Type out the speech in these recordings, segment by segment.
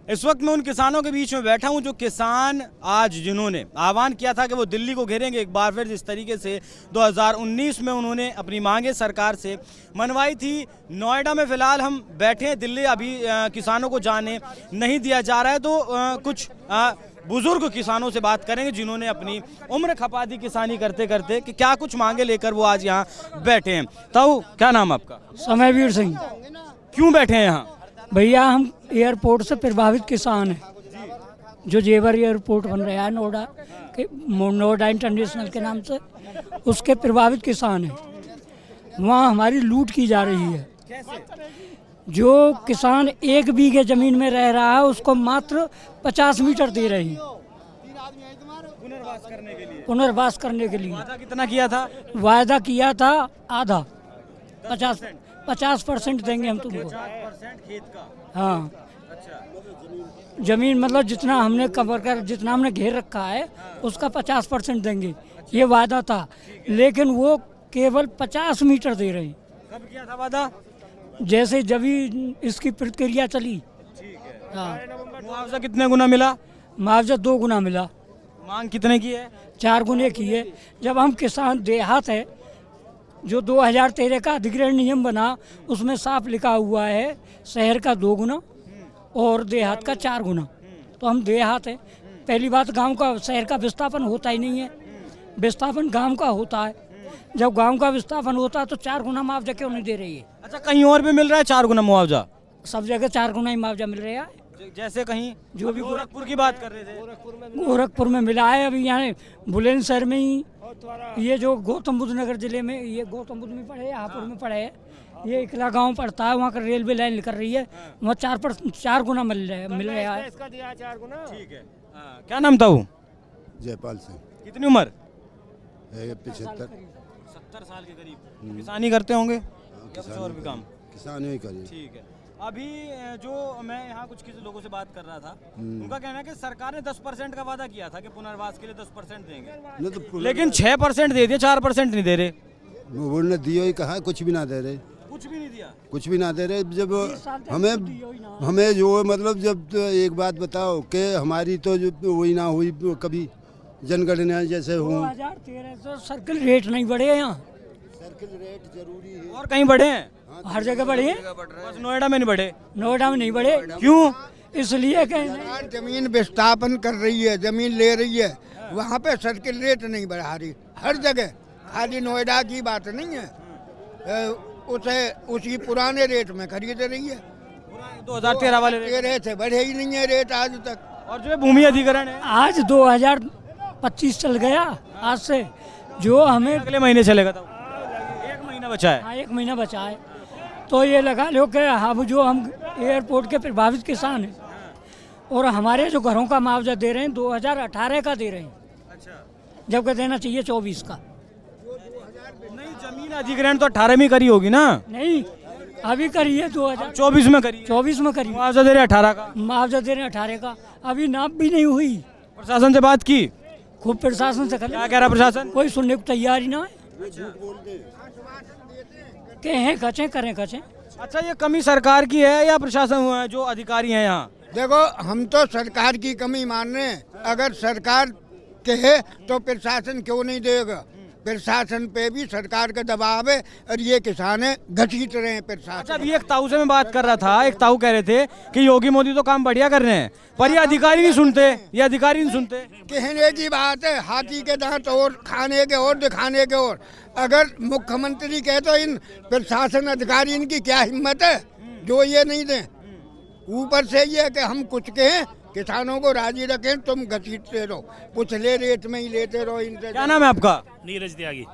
इस वक्त मैं उन किसानों के बीच में बैठा हूं जो किसान आज जिन्होंने आह्वान किया था कि वो दिल्ली को घेरेंगे एक बार फिर, जिस तरीके से 2019 में उन्होंने अपनी मांगे सरकार से मनवाई थी। नोएडा में फिलहाल हम बैठे हैं, दिल्ली अभी किसानों को जाने नहीं दिया जा रहा है। तो कुछ बुजुर्ग किसानों से बात करेंगे जिन्होंने अपनी उम्र खपा दी किसानी करते करते, कि क्या कुछ मांगे लेकर वो आज यहाँ बैठे हैं। तो क्या नाम आपका? समयवीर सिंह। क्यों बैठे हैं यहाँ? भैया हम एयरपोर्ट से प्रभावित किसान हैं। जो जेवर एयरपोर्ट बन रहा है नोएडा इंटरनेशनल के नाम से, उसके प्रभावित किसान हैं। वहाँ हमारी लूट की जा रही है। जो किसान 1 बीघे जमीन में रह रहा है उसको मात्र 50 मीटर दे रहे हैं पुनर्वास करने के लिए। वादा कितना किया था? वायदा किया था आधा, 50% देंगे हम तुमको। 50% खेत का? हाँ, अच्छा। जमीन मतलब जितना हमने कवर कर, जितना हमने घेर रखा है उसका 50% देंगे, ये वादा था। लेकिन वो केवल 50 मीटर दे रहे हैं। कब किया था वादा? जैसे जब ही इसकी प्रक्रिया चली। ठीक है। हाँ। मुआवजा कितने गुना मिला? मुआवजा 2 गुना मिला। मांग कितने की है? 4 गुने की है। जब हम किसान देहात है, जो 2013 का अधिग्रहण नियम बना उसमें साफ लिखा हुआ है शहर का 2 गुना और देहात का 4 गुना। तो हम देहात है। पहली बात, गांव का शहर का विस्थापन होता ही नहीं है, विस्थापन गांव का होता है। जब गांव का विस्थापन होता है तो 4 गुना मुआवजा क्यों नहीं दे रही है? अच्छा, कहीं और भी मिल रहा है 4 गुना मुआवजा? सब जगह 4 गुना ही मुआवजा मिल रहा है। जैसे कहीं जो भी गोरखपुर की बात कर रहे थे, गोरखपुर में मिला है। अभी यहाँ बुलंदशहर में ही, ये जो गौतम बुद्ध नगर जिले में, ये गौतम बुद्ध में पड़े, हापुड़ में पड़े है, ये इकला गांव पड़ता है। वहाँ का रेलवे लाइन निकल रही है, वहाँ 4 गुना मिल रहा है। इसका दिया 4 गुना। ठीक है। क्या नाम था वो? जयपाल सिंह। कितनी उम्र? 75। 70 साल के करीब। किसानी करते होंगे या कुछ और भी काम? किसानी ही करिए। ठीक है। अभी जो मैं यहाँ कुछ किसी लोगों से बात कर रहा था, उनका कहना है कि सरकार ने 10% का वादा किया था कि पुनर्वास के लिए 10% देंगे, तो लेकिन 6% दे दिए, 4% नहीं दे रहे। उन्होंने दिया ही कहा, कुछ भी ना दे रहे। कुछ भी नहीं दिया। कुछ भी ना दे रहे। जब हमें जो मतलब, जब तो एक बात बताओ कि हमारी तो जो वही ना हुई कभी जनगणना जैसे हो। 2013 से सर्किल रेट नहीं बढ़े यहाँ। सर्किल रेट जरूरी है। और कहीं बढ़े हैं? हर जगह बढ़े हैं, बस नोएडा में नहीं बढ़े। नोएडा में नहीं बढ़े। क्यों? इसलिए कि सरकार जमीन विस्थापन कर रही है, जमीन ले रही है, वहाँ पे सर्किल रेट नहीं बढ़ा रही। हर जगह, खाली नोएडा की बात नहीं है, उसे उसी पुराने रेट में खरीद रही है। 2013 वाले रेट। 13 से बढ़े ही नहीं है रेट आज तक। और जो भूमि अधिग्रहण है, आज 2025 चल गया आज से, जो हमें अगले महीने चलेगा। तो 1 महीना बचा है। हाँ, 1 महीना बचा है। तो ये लगा लो कि हम जो हम एयरपोर्ट के प्रभावित किसान हैं और हमारे जो घरों का मुआवजा दे रहे हैं 2018 का दे रहे हैं, जबकि देना चाहिए 24 का। नहीं, जमीन अधिग्रहण तो 18 में करी होगी ना? नहीं, अभी करिए 24 में करी। 24 में करिए। मुआवजा दे रहे 18 का। मुआवजा दे रहे हैं 18 का। अभी नाप भी नहीं हुई। प्रशासन से बात की? खूब प्रशासन से कर, क्या कह रहा प्रशासन? कोई सुनने को तैयार ही ना है। कहें कचें करें कचें। अच्छा, ये कमी सरकार की है या प्रशासन जो अधिकारी हैं यहाँ? देखो, हम तो सरकार की कमी मान रहे हैं। अगर सरकार कहे तो प्रशासन क्यों नहीं देगा? प्रशासन पे भी सरकार का दबाव है और ये किसान घसीट रहे हैं अच्छा, प्रशासन। अभी एक ताऊ से मैं बात कर रहा था, एक ताऊ कह रहे थे कि योगी मोदी तो काम बढ़िया कर रहे हैं, पर ये अधिकारी नहीं सुनते, ये अधिकारी नहीं सुनते। कहने की बात है, हाथी के दांत और खाने के और दिखाने के और। अगर मुख्यमंत्री कहे तो इन प्रशासन अधिकारी, इनकी क्या हिम्मत है जो ये नहीं दें। ऊपर से ये कि हम कुछ कहें, किसानों को राजी रखें, तुम घसीटते रहो, पिछले रेट में ही लेते रहो इनसे। क्या नाम है आपका? नीरज त्यागी।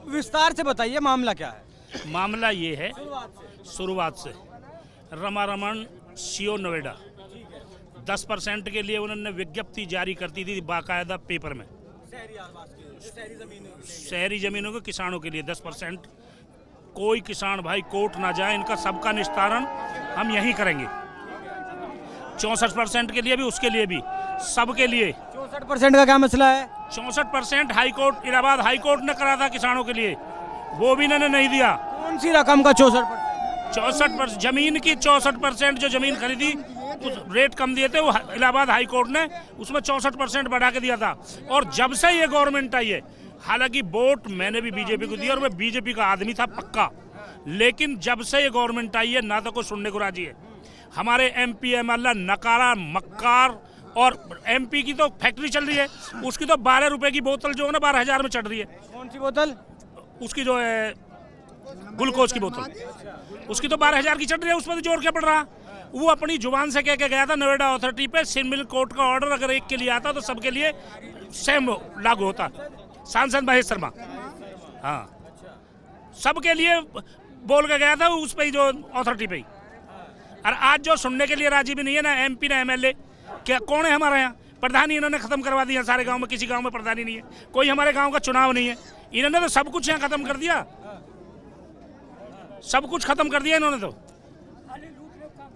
विस्तार से बताइए, मामला क्या है? मामला ये है, शुरुआत से रमा रमन सीओ नोएडा 10% के लिए उन्होंने विज्ञप्ति जारी करती थी बाकायदा पेपर में, शहरी जमीनों के किसानों के लिए 10%। कोई किसान भाई कोर्ट ना जाए, इनका सबका निस्तारण हम यहीं करेंगे। 64% के लिए भी, उसके लिए भी, सबके लिए। 64% का क्या मसला है? 64% high court, Allahabad high court ने करा था किसानों के लिए, वो भी इन्होंने नहीं दिया। कौन सी रकम का 64%? 64% जमीन की 64% जो जमीन खरीदी उस रेट कम दिए थे, वो इलाहाबाद हाई कोर्ट ने उसमें 64% बढ़ा के दिया था। और जब से ये गवर्नमेंट आई है, हालांकि वोट मैंने भी बीजेपी को दिया और मैं बीजेपी का आदमी था पक्का, लेकिन जब से ये गवर्नमेंट आई है ना तो कोई सुनने को राजी है। हमारे एमपी एमएलए नकारा मक्कार, और एमपी की तो फैक्ट्री चल रही है, उसकी तो 12 रुपए की बोतल जो है ना 12,000 में चढ़ रही है। कौन सी बोतल? उसकी जो है ग्लूकोज की बोतल, उसकी तो 12,000 की चढ़ रही है, उसमें तो जोर क्या पड़ रहा। वो अपनी जुबान से कह के गया था नोएडा अथॉरिटी पे, सिविल कोर्ट का ऑर्डर अगर एक के लिए आता तो सबके लिए सेम लागू होता। सांसद महेश शर्मा, हाँ, सबके लिए बोल के गया था उस पे जो अथॉरिटी पे। और आज जो सुनने के लिए राजी भी नहीं है ना एमपी ना एमएलए। क्या कौन है हमारे यहाँ? प्रधानी इन्होंने खत्म करवा दिया सारे गांव में, किसी गांव में प्रधानी नहीं है, कोई हमारे गांव का चुनाव नहीं है। इन्होंने तो सब कुछ यहाँ खत्म कर दिया, सब कुछ खत्म कर दिया इन्होंने तो।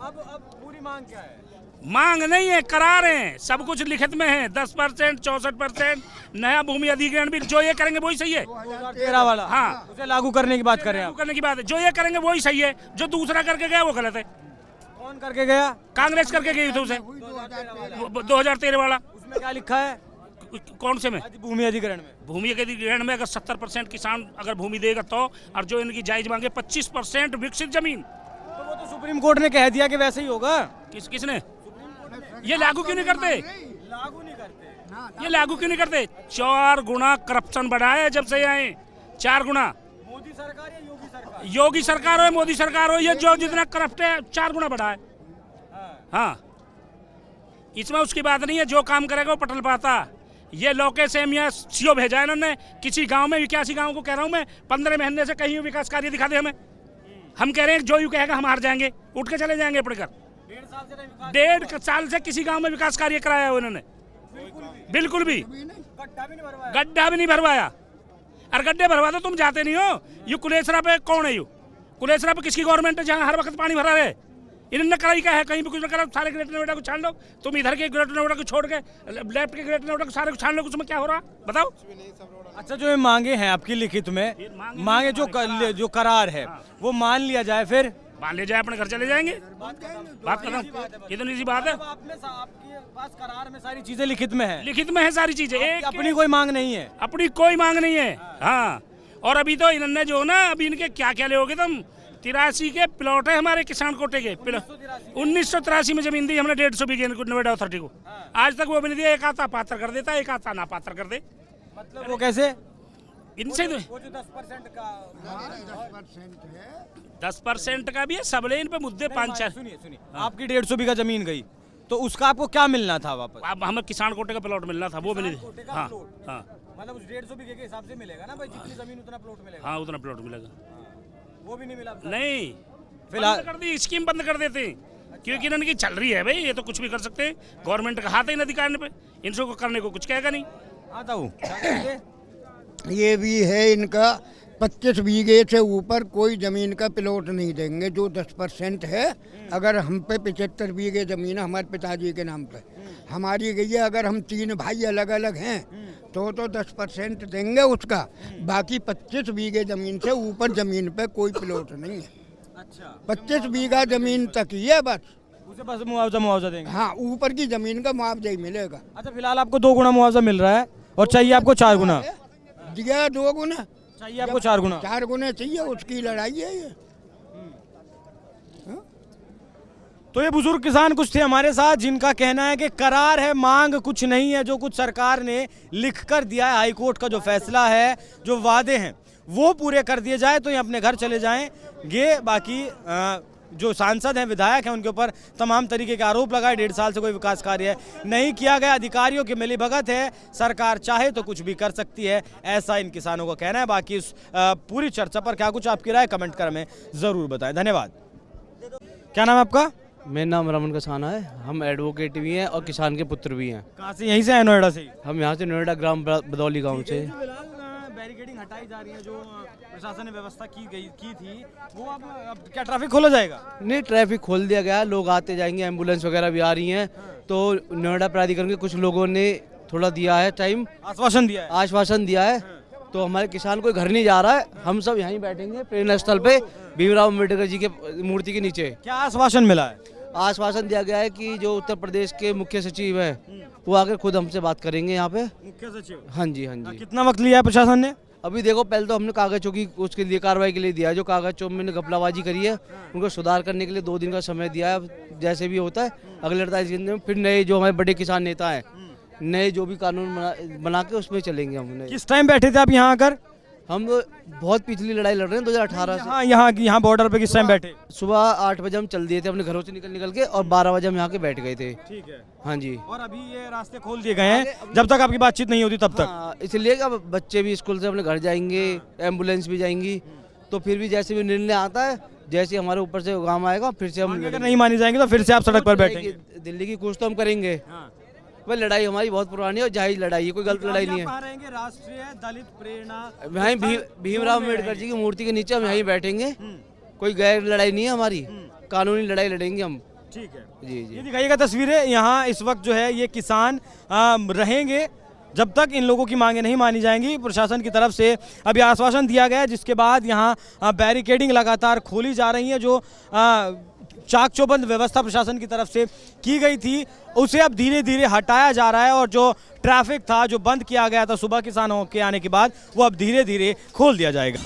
अब पूरी मांग क्या है? मांग नहीं है, करार है, सब कुछ लिखित में है। 10%, 64%, नया भूमि अधिग्रहण भी जो ये करेंगे वही सही है। 2013 वाला, हाँ, उसे लागू करने की बात कर रहे हैं लागू आप। करने की बात है, जो ये करेंगे वही सही है, जो दूसरा करके गया वो गलत है। कौन करके गया? कांग्रेस करके गई थी उसे, 2013 वाला। उसमें क्या लिखा है? कौन से में? भूमि अधिग्रहण में। भूमि के अधिग्रहण में अगर 70% किसान अगर भूमि देगा तो, और जो इनकी जायज मांगे 25% विकसित जमीन। तो वो तो सुप्रीम कोर्ट ने कह दिया कि वैसे ही होगा। किसने? ये लागू क्यों नहीं करते? लागू नहीं करते। ये लागू क्यों नहीं करते? 4 गुना करप्शन बढ़ा है जब से आए, 4 गुना। मोदी सरकार या योगी सरकार? योगी सरकार हो मोदी सरकार हो, ये जो जितना करप्ट है 4 गुना बढ़ा है। हाँ, इसमें उसकी बात नहीं है, जो काम करेगा वो पटल पाता। ये लोकेश एम या सीओ भेजा है इन्होंने किसी गांव में, 81 गांव को कह रहा हूं मैं, 15 महीने से कहीं विकास कार्य दिखा दे हमें। हम कह रहे हैं जो यू कहेगा हम हार जाएंगे, उठ के चले जाएंगे अपने घर। 1.5 साल से किसी गांव में विकास कार्य कराया है इन्होंने? बिल्कुल भी गड्ढा भी नहीं भरवाया। और गड्ढे भरवा दो तुम जाते नहीं हो। यू कुलेसरा पे कौन है? यू कुलेसरा पे किसकी गवर्नमेंट है जहाँ हर वक्त पानी भरा रहे? इन्होंने कराई क्या है? कहीं भी कुछ न करा, सारे ग्रेटर नोएडा को छान लो। तुम इधर के ग्रेटर नोएडा को छोड़ के लेफ्ट के ग्रेटर नोएडा को सारे को छान लो, उसमें क्या हो रहा बताओ। अच्छा, जो ये मांगे हैं आपकी लिखित में, मांगे जो करार है वो मान लिया जाए, फिर मान ले जाए, अपने घर चले जाएंगे, बात खत्म। इतनी सी बात है। आपके पास करार में सारी चीजें लिखित में है? लिखित में है सारी चीजें, एक अपनी कोई मांग नहीं है? अपनी कोई मांग नहीं है। हाँ, और अभी तो इन्होंने जो ना, अभी इनके क्या क्या लोगे तुम, 83 के प्लॉट है हमारे किसान कोटे के। 1983 में जमीन दी हमने 150 बीघे नोएडा अथॉरिटी को। आज तक वो भी नहीं दिया। एक आता पात्र कर देता, एक आता ना पात्र कर दे। मतलब वो कैसे? इनसे वो जो 10% का 10% का भी है, सब इन पे मुद्दे 5-4। सुनिए, आपकी 150 बीघा जमीन गई तो उसका आपको क्या मिलना था वापस? अब हमें किसान कोटे का प्लॉट मिलना था, वो भी नहीं। हाँ हाँ, मतलब उस 150 बीघे के हिसाब से मिलेगा ना भाई, जितनी जमीन उतना प्लॉट मिलेगा। हाँ, उतना प्लॉट मिलेगा। वो भी नहीं मिला नहीं, फिलहाल बंद कर दी, स्कीम बंद कर देते हैं, क्योंकि इनकी चल रही है भाई, ये तो कुछ भी कर सकते हैं। गवर्नमेंट का हाथ है इन अधिकार पे, इनसे को करने को कुछ कहेगा नहीं। आता हूँ ये भी है इनका 25 बीघे से ऊपर कोई ज़मीन का प्लॉट नहीं देंगे। जो 10% है, अगर हम पे 75 बीघे ज़मीन है हमारे पिताजी के नाम पे, हमारी गई है। अगर हम 3 भाई अलग अलग हैं तो 10% देंगे उसका। बाकी 25 बीघे ज़मीन से ऊपर ज़मीन पे कोई प्लॉट नहीं है। अच्छा, 25 बीघा ज़मीन तक ही है बस। उसे बस मुआवजा देंगे? हाँ, ऊपर की ज़मीन का मुआवजा ही मिलेगा। अच्छा, फिलहाल आपको 2 गुना मुआवजा मिल रहा है और चाहिए आपको 4 गुना? दिया 2 गुना, चाहिए आपको 4 गुना? 4 गुना चाहिए, उसकी लड़ाई है ये। तो ये बुजुर्ग किसान कुछ थे हमारे साथ, जिनका कहना है कि करार है, मांग कुछ नहीं है। जो कुछ सरकार ने लिख कर दिया है, हाई कोर्ट का जो फैसला है, जो वादे हैं वो पूरे कर दिए जाए तो ये अपने घर चले जाएंगे। बाकी जो सांसद हैं, विधायक हैं, उनके ऊपर तमाम तरीके के आरोप लगाए। 1.5 साल से कोई विकास कार्य नहीं किया गया, अधिकारियों की मिलीभगत है, सरकार चाहे तो कुछ भी कर सकती है, ऐसा इन किसानों का कहना है। बाकी इस पूरी चर्चा पर क्या कुछ आपकी राय कमेंट कर हमें ज़रूर बताएं। धन्यवाद। क्या नाम है आपका? मेरा नाम रमन कसाना है। हम एडवोकेट भी हैं और किसान के पुत्र भी हैं। कहाँ से? यहीं से है, नोएडा से? हम यहाँ से नोएडा ग्राम बदौली गांव से। बैरिकेडिंग हटाई जा रही है, जो प्रशासन ने व्यवस्था की थी, वो अब क्या ट्रैफिक खोला जाएगा? नहीं, ट्रैफिक खोल दिया गया है, लोग आते जाएंगे, एम्बुलेंस वगैरह भी आ रही हैं। तो नोएडा प्राधिकरण के कुछ लोगों ने थोड़ा दिया है टाइम, आश्वासन दिया है। तो हमारे किसान कोई घर नहीं जा रहा है, हम सब यहीं बैठेंगे प्रेरणा स्थल पे भीमराव अम्बेडकर जी के मूर्ति के नीचे। क्या आश्वासन मिला है? आश्वासन दिया गया है कि जो उत्तर प्रदेश के मुख्य सचिव हैं वो आकर खुद हमसे बात करेंगे यहाँ पे। मुख्य सचिव हाँ जी, हाँ जी। कितना वक्त लिया है प्रशासन ने? अभी देखो, पहले तो हमने कागजों की उसके लिए कार्रवाई के लिए दिया है। जो कागजों में घपलाबाजी करी है उनको सुधार करने के लिए 2 दिन का समय दिया है। अब जैसे भी होता है अगले 48 घंटे में फिर नए जो हमारे बड़े किसान नेता हैं, नए जो भी कानून बना के उसमें चलेंगे हम। किस टाइम बैठे थे आप यहाँ आकर? हम बहुत पिछली लड़ाई लड़ रहे हैं 2018 से। यहाँ बॉर्डर पे किस टाइम बैठे? सुबह 8 बजे हम चल दिए थे अपने घरों से निकल के, और 12 बजे हम यहाँ के बैठ गए थे। ठीक है। हाँ जी। और अभी ये रास्ते खोल दिए गए हैं, जब तक आपकी बातचीत नहीं होती तब तक। हाँ, इसलिए कि अब बच्चे भी स्कूल से अपने घर जाएंगे, एम्बुलेंस भी जाएंगी, तो फिर भी जैसे भी निर्णय आता है, जैसे हमारे ऊपर से काम आएगा फिर से हम। अगर नहीं मानी जाएंगे तो फिर से आप सड़क पर बैठेंगे? दिल्ली की कुछ तो हम करेंगे। वह लड़ाई हमारी बहुत पुरानी है और जायज लड़ाई है, कोई गलत लड़ाई नहीं है। राष्ट्रीय दलित प्रेरणा वहीं भीमराव अम्बेडकर जी की मूर्ति के नीचे हम यहीं बैठेंगे। कोई गैर लड़ाई नहीं है हमारी, कानूनी लड़ाई लड़ेंगे हम। ठीक है जी ये जी। दिखाइएगा तस्वीरें। यहाँ इस वक्त जो है ये किसान रहेंगे जब तक इन लोगों की मांगे नहीं मानी जाएंगी। प्रशासन की तरफ से अभी आश्वासन दिया गया है, जिसके बाद यहाँ बैरिकेडिंग लगातार खोली जा रही है। जो चाक चौबंद व्यवस्था प्रशासन की तरफ से की गई थी उसे अब धीरे धीरे हटाया जा रहा है, और जो ट्रैफिक था जो बंद किया गया था सुबह किसानों के आने के बाद वो अब धीरे धीरे खोल दिया जाएगा।